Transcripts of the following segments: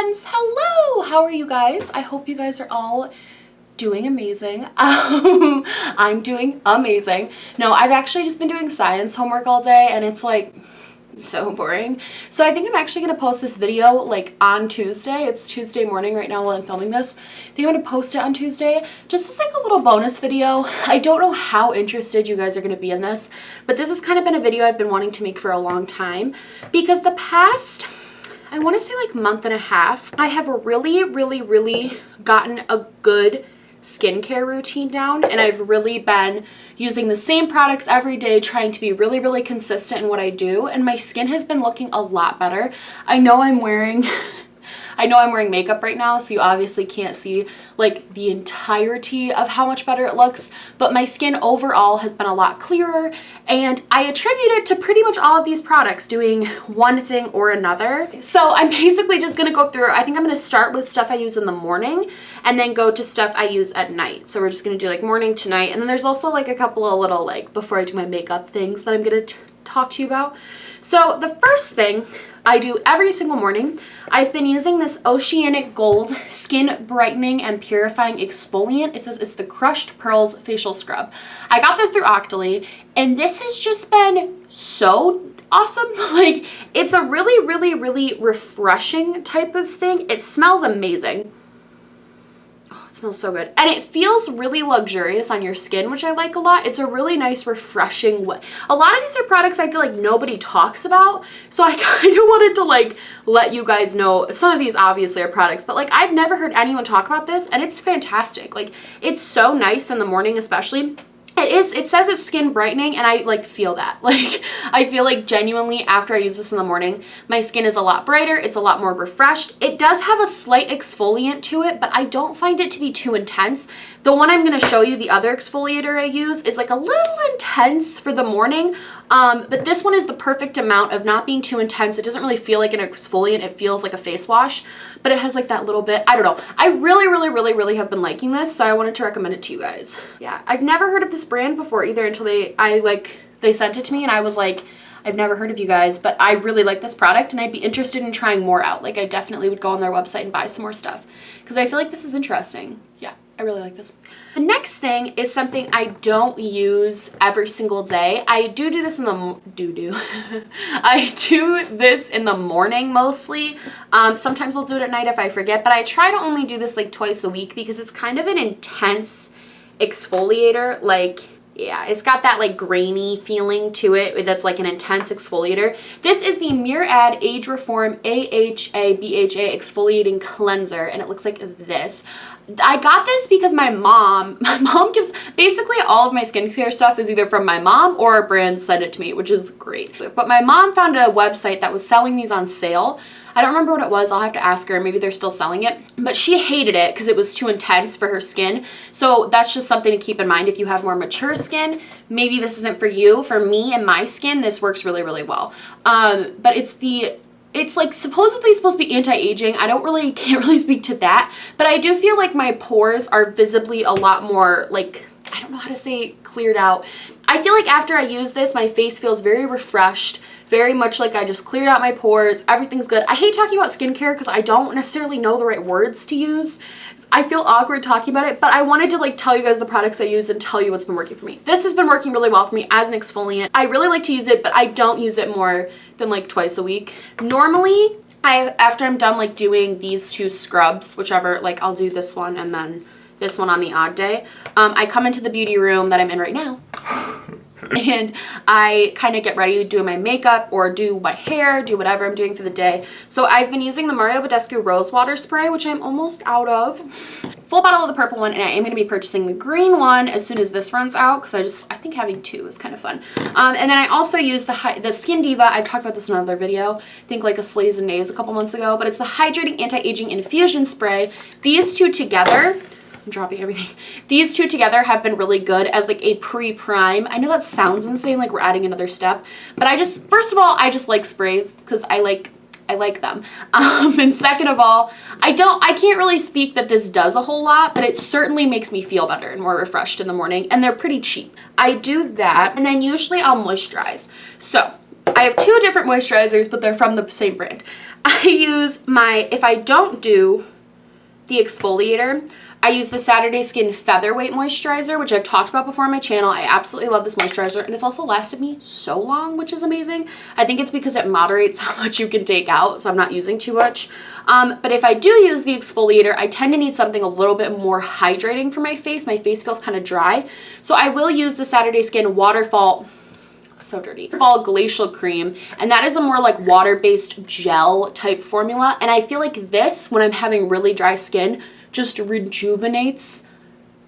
friends, hello! How are you guys? I hope you guys are all doing amazing. I'm doing amazing. No, I've actually just been doing science homework all day and it's like so boring. So I think I'm actually going to post this video like on Tuesday. It's Tuesday morning right now while I'm filming this. I think I'm going to post it on Tuesday just as like a little bonus video. I don't know how interested you guys are going to be in this, but this has kind of been a video I've been wanting to make for a long time because the past, I want to say like month and a half, I have really gotten a good skincare routine down, and I've really been using the same products every day, trying to be really consistent in what I do, and my skin has been looking a lot better. I know I'm wearing makeup right now, so you obviously can't see like the entirety of how much better it looks, but my skin overall has been a lot clearer, and I attribute it to pretty much all of these products doing one thing or another. So I'm basically just gonna go through, I think I'm gonna start with stuff I use in the morning and then go to stuff I use at night. So we're just gonna do like morning to night, and then there's also like a couple of little like before I do my makeup things that I'm gonna talk to you about. So the first thing I do every single morning, I've been using this Oceanic Gold Skin Brightening and Purifying Exfoliant. It says it's the Crushed Pearls Facial Scrub. I got this through Octoly, and this has just been so awesome. Like, it's a really refreshing type of thing. It smells amazing. It smells so good, and it feels really luxurious on your skin, which I like a lot. It's a really nice refreshing way. A lot of these are products I feel like nobody talks about, so I kind of wanted to like let you guys know. Some of these obviously are products, but like I've never heard anyone talk about this, and it's fantastic. Like, it's so nice in the morning especially. It says it's skin brightening, and I like feel that. Like, I feel like genuinely after I use this in the morning, my skin is a lot brighter, it's a lot more refreshed. It does have a slight exfoliant to it, but I don't find it to be too intense. The one I'm going to show you, the other exfoliator I use, is like a little intense for the morning, but this one is the perfect amount of not being too intense. It doesn't really feel like an exfoliant, it feels like a face wash, but it has like that little bit, I don't know. I really have been liking this, so I wanted to recommend it to you guys. Yeah, I've never heard of this brand before either until they sent it to me, and I was like, I've never heard of you guys, but I really like this product and I'd be interested in trying more out. Like, I definitely would go on their website and buy some more stuff because I feel like this is interesting. Yeah, I really like this. The next thing is something I don't use every single day. I do this in the I do this in the morning mostly. Sometimes I'll do it at night if I forget, but I try to only do this like twice a week because it's kind of an intense exfoliator. Like, yeah, it's got that like grainy feeling to it that's like an intense exfoliator. This is the Murad Age Reform AHA BHA Exfoliating Cleanser, and it looks like this. I got this because my mom gives, basically all of my skincare stuff is either from my mom or a brand sent it to me, which is great. But my mom found a website that was selling these on sale. I don't remember what it was. I'll have to ask her. Maybe they're still selling it. But she hated it because it was too intense for her skin. So that's just something to keep in mind. If you have more mature skin, maybe this isn't for you. For me and my skin, this works really well. But it's like supposedly supposed to be anti-aging. I can't really speak to that. But I do feel like my pores are visibly a lot more like, I don't know how to say, cleared out. I feel like after I use this, my face feels very refreshed, very much like I just cleared out my pores. Everything's good. I hate talking about skincare because I don't necessarily know the right words to use. I feel awkward talking about it, but I wanted to like tell you guys the products I use and tell you what's been working for me. This has been working really well for me as an exfoliant. I really like to use it, but I don't use it more than like twice a week. Normally, after I'm done like doing these two scrubs, whichever, like I'll do this one and then this one on the odd day, I come into the beauty room that I'm in right now and I kind of get ready, do my makeup or do my hair, do whatever I'm doing for the day. So I've been using the Mario Badescu Rose Water Spray, which I'm almost out of. Full bottle of the purple one, and I am going to be purchasing the green one as soon as this runs out because I think having two is kind of fun. And then I also use the Skin Diva. I've talked about this in another video, I think like a Slays and Days a couple months ago, but it's the Hydrating Anti-Aging Infusion Spray. These two together, I'm dropping everything. These two together have been really good as like a pre-prime. I know that sounds insane, like we're adding another step, but first of all, I just like sprays because I like them. And second of all, I can't really speak that this does a whole lot, but it certainly makes me feel better and more refreshed in the morning, and they're pretty cheap. I do that, and then usually I'll moisturize. So I have two different moisturizers, but they're from the same brand. I use if I don't do the exfoliator, I use the Saturday Skin Featherweight Moisturizer, which I've talked about before on my channel. I absolutely love this moisturizer, and it's also lasted me so long, which is amazing. I think it's because it moderates how much you can take out, so I'm not using too much. But if I do use the exfoliator, I tend to need something a little bit more hydrating for my face. My face feels kind of dry. So I will use the Saturday Skin Waterfall, so dirty, Waterfall Glacial Cream, and that is a more like water-based gel type formula. And I feel like this, when I'm having really dry skin, just rejuvenates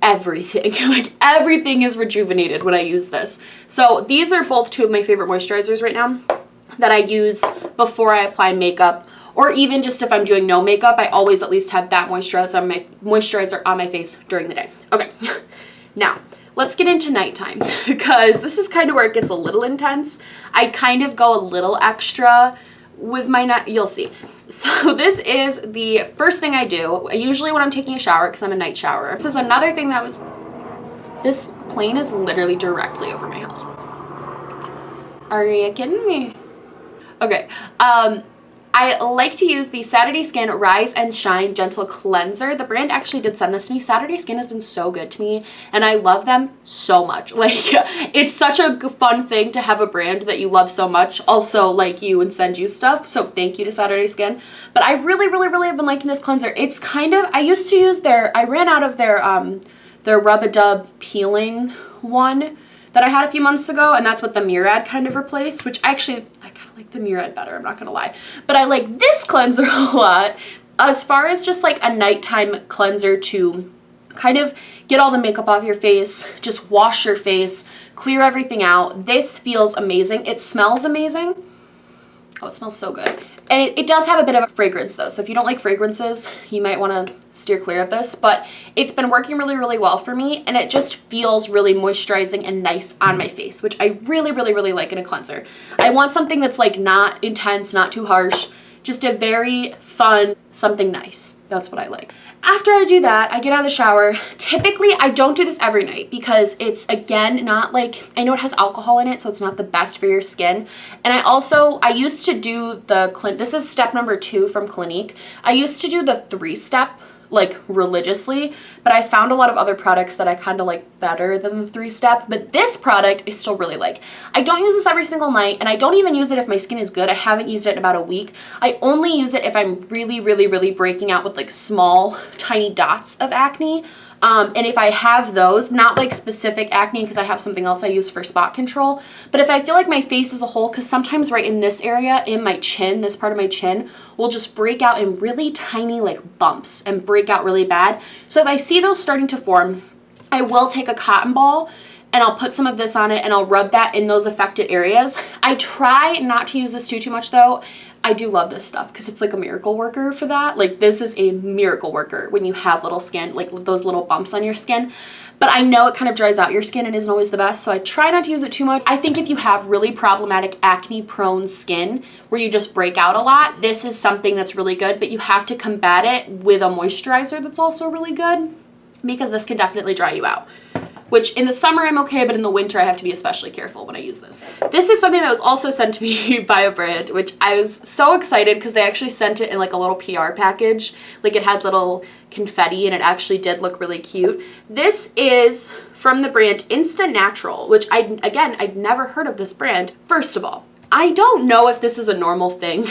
everything. Like everything is rejuvenated when I use this. So these are both two of my favorite moisturizers right now that I use before I apply makeup, or even just if I'm doing no makeup, I always at least have that moisturizer on my face during the day. Okay, now let's get into nighttime, because this is kind of where it gets a little intense. I kind of go a little extra with my night, you'll see. So this is the first thing I do, usually when I'm taking a shower, because I'm a night shower. This is another thing that was, this plane is literally directly over my house. Are you kidding me? Okay, I like to use the Saturday Skin Rise and Shine Gentle Cleanser. The brand actually did send this to me. Saturday Skin has been so good to me, and I love them so much. Like, it's such a fun thing to have a brand that you love so much also like you and send you stuff. So thank you to Saturday Skin. But I really, really, really have been liking this cleanser. It's kind of, I used to use I ran out of their Rub-a-Dub peeling one that I had a few months ago, and that's what the Murad kind of replaced, which I kind of like the Murad better, I'm not gonna lie. But I like this cleanser a lot. As far as just like a nighttime cleanser to kind of get all the makeup off your face, just wash your face, clear everything out, this feels amazing. It smells amazing. Oh, it smells so good. And it does have a bit of a fragrance though, so if you don't like fragrances, you might want to steer clear of this, but it's been working really, really well for me, and it just feels really moisturizing and nice on my face, which I really, really, really like in a cleanser. I want something that's like not intense, not too harsh, just a very fun, something nice. That's what I like. After I do that, I get out of the shower. Typically, I don't do this every night because it's, again, not like, I know it has alcohol in it, so it's not the best for your skin. And I used to do this is step number 2 from Clinique. I used to do the 3-step, like, religiously, but I found a lot of other products that I kind of like better than the 3-step, but this product I still really like. I don't use this every single night, and I don't even use it if my skin is good. I haven't used it in about a week. I only use it if I'm really, really, really breaking out with like small, tiny dots of acne. And if I have those, not like specific acne because I have something else I use for spot control, but if I feel like my face as a whole, because sometimes right in this area, in my chin, this part of my chin, will just break out in really tiny like bumps and break out really bad. So if I see those starting to form, I will take a cotton ball and I'll put some of this on it and I'll rub that in those affected areas. I try not to use this too much though. I do love this stuff because it's like a miracle worker for that. Like this is a miracle worker when you have little skin, like those little bumps on your skin. But I know it kind of dries out your skin and isn't always the best, so I try not to use it too much. I think if you have really problematic acne prone skin where you just break out a lot, this is something that's really good, but you have to combat it with a moisturizer that's also really good because this can definitely dry you out. Which in the summer I'm okay, but in the winter I have to be especially careful when I use this. This is something that was also sent to me by a brand, which I was so excited because they actually sent it in like a little PR package. Like it had little confetti and it actually did look really cute. This is from the brand Instant Natural, which I'd never heard of this brand. First of all, I don't know if this is a normal thing.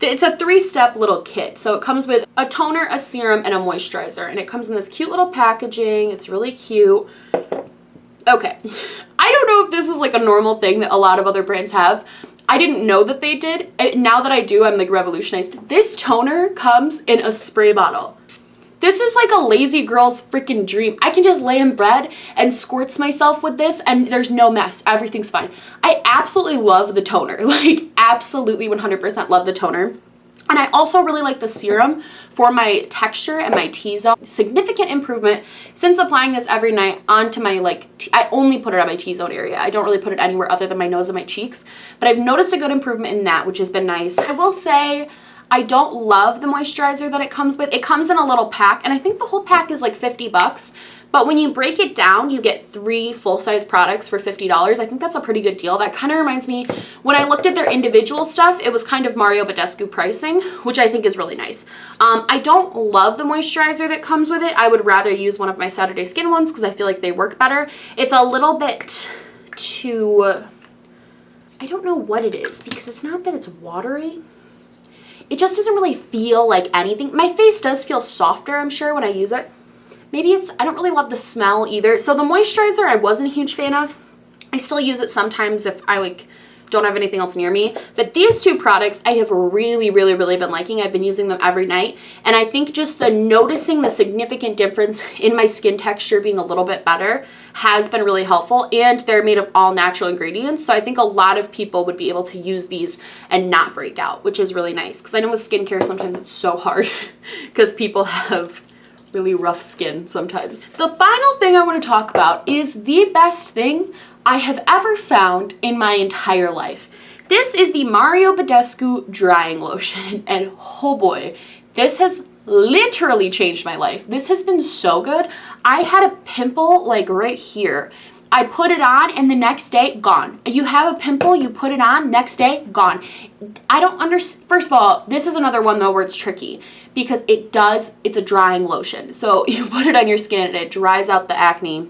It's a 3-step little kit. So it comes with a toner, a serum, and a moisturizer. And it comes in this cute little packaging. It's really cute. Okay. I don't know if this is like a normal thing that a lot of other brands have. I didn't know that they did. Now that I do, I'm like revolutionized. This toner comes in a spray bottle. This is like a lazy girl's freaking dream. I can just lay in bed and squirts myself with this and there's no mess. Everything's fine. I absolutely love the toner. Like absolutely 100% love the toner. And I also really like the serum for my texture and my T-zone. Significant improvement since applying this every night onto my I only put it on my T-zone area. I don't really put it anywhere other than my nose and my cheeks. But I've noticed a good improvement in that, which has been nice. I will say I don't love the moisturizer that it comes with. It comes in a little pack, and I think the whole pack is like $50, But when you break it down, you get 3 full-size products for $50. I think that's a pretty good deal. That kind of reminds me, when I looked at their individual stuff, it was kind of Mario Badescu pricing, which I think is really nice. I don't love the moisturizer that comes with it. I would rather use one of my Saturday Skin ones because I feel like they work better. It's a little bit too, I don't know what it is, because it's not that it's watery. It just doesn't really feel like anything. My face does feel softer, I'm sure, when I use it. Maybe it's, I don't really love the smell either. So the moisturizer I wasn't a huge fan of. I still use it sometimes if I like don't have anything else near me. But these 2 products I have really been liking. I've been using them every night. And I think just the noticing the significant difference in my skin texture being a little bit better has been really helpful. And they're made of all natural ingredients. So I think a lot of people would be able to use these and not break out, which is really nice. Because I know with skincare sometimes it's so hard because people have really rough skin sometimes. The final thing I want to talk about is the best thing I have ever found in my entire life. This is the Mario Badescu drying lotion, and oh boy, this has literally changed my life. This has been so good. I had a pimple like right here. I put it on and the next day, gone. You have a pimple, you put it on, next day, gone. I don't understand. First of all, this is another one though where it's tricky because it's a drying lotion. So you put it on your skin and it dries out the acne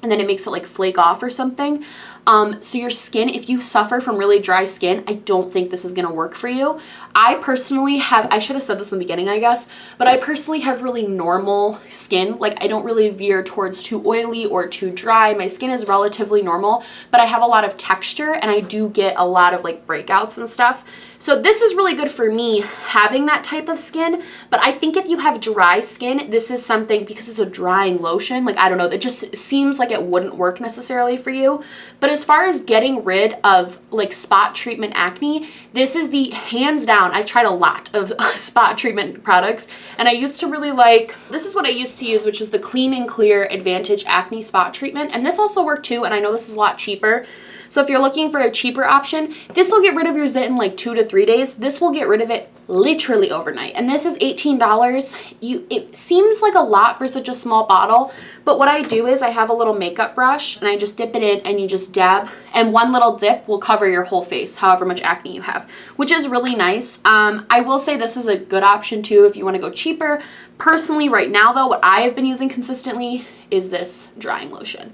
and then it makes it like flake off or something. So your skin, if you suffer from really dry skin, I don't think this is going to work for you. I personally have, I should have said this in the beginning, I guess, but I personally have really normal skin. Like I don't really veer towards too oily or too dry. My skin is relatively normal, but I have a lot of texture and I do get a lot of like breakouts and stuff. So this is really good for me having that type of skin, but I think if you have dry skin, this is something, because it's a drying lotion, like I don't know, it just seems like it wouldn't work necessarily for you. But as far as getting rid of like spot treatment acne, this is the hands down, I've tried a lot of spot treatment products and I used to really like, this is what I used to use, which is the Clean and Clear Advantage Acne Spot Treatment. And this also worked too, and I know this is a lot cheaper. So if you're looking for a cheaper option, this will get rid of your zit in like 2 to 3 days. This will get rid of it literally overnight. And this is $18. It seems like a lot for such a small bottle, but what I do is I have a little makeup brush and I just dip it in and you just dab, and one little dip will cover your whole face, however much acne you have, which is really nice. I will say this is a good option too if you want to go cheaper. Personally, right now though, what I have been using consistently is this drying lotion.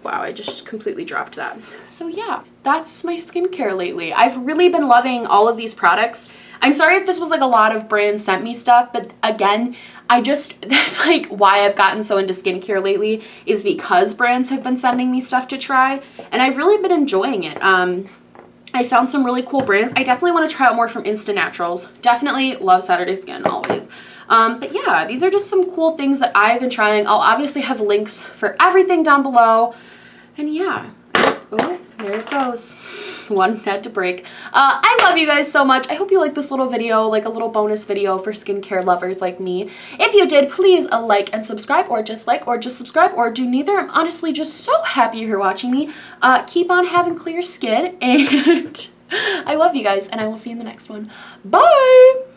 Wow, I just completely dropped that. So yeah, that's my skincare lately. I've really been loving all of these products. I'm sorry if this was like a lot of brands sent me stuff, but again, that's like why I've gotten so into skincare lately, is because brands have been sending me stuff to try, and I've really been enjoying it. I found some really cool brands. I definitely want to try out more from Instant Naturals. Definitely love Saturday Skin always. But yeah, these are just some cool things that I've been trying. I'll obviously have links for everything down below. And yeah, oh, there it goes. One had to break. I love you guys so much. I hope you like this little video, like a little bonus video for skincare lovers like me. If you did, please like and subscribe, or just subscribe, or do neither. I'm honestly just so happy you're here watching me. Keep on having clear skin, and I love you guys, and I will see you in the next one. Bye!